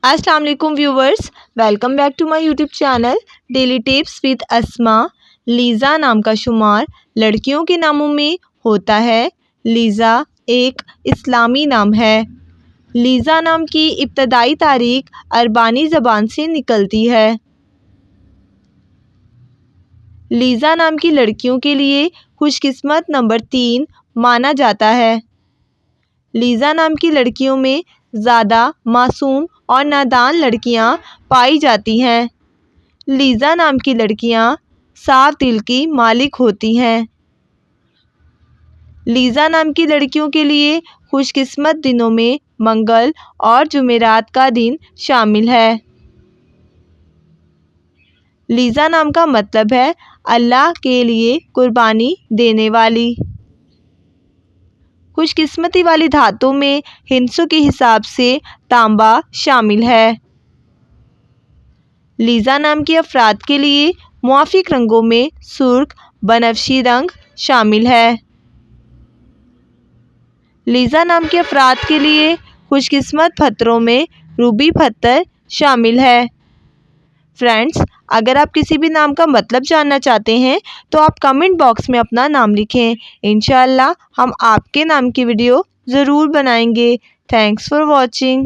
अस्सलाम वालेकुम viewers, welcome back to my YouTube channel daily tips with Asma. लीज़ा नाम का शुमार लड़कियों के नामों में होता है। लीज़ा एक इस्लामी नाम है। लीज़ा नाम की इब्तदाई तारीख अरबानी ज़बान से निकलती है। लीज़ा नाम की लड़कियों के लिए खुशकिस्मत नंबर 3 माना जाता है। लीज़ा नाम की लड़कियों में ज़्यादा मासूम और नादान लड़कियां पाई जाती हैं। लीज़ा नाम की लड़कियां साफ दिल की मालिक होती हैं। लीज़ा नाम की लड़कियों के लिए खुशकिस्मत दिनों में मंगल और जुमेरात का दिन शामिल है। लीज़ा नाम का मतलब है अल्लाह के लिए कुर्बानी देने वाली। खुशकिस्मती वाली धातों में हिंसों के हिसाब से तांबा शामिल है। लीज़ा नाम के अफराद के लिए मुआफिक रंगों में सुर्ख बनफशी रंग शामिल है। लीज़ा नाम के अफराद के लिए खुशकिस्मत पत्थरों में रूबी पत्थर शामिल है। फ्रेंड्स, अगर आप किसी भी नाम का मतलब जानना चाहते हैं तो आप कमेंट बॉक्स में अपना नाम लिखें। इंशाअल्लाह हम आपके नाम की वीडियो ज़रूर बनाएंगे। Thanks for watching.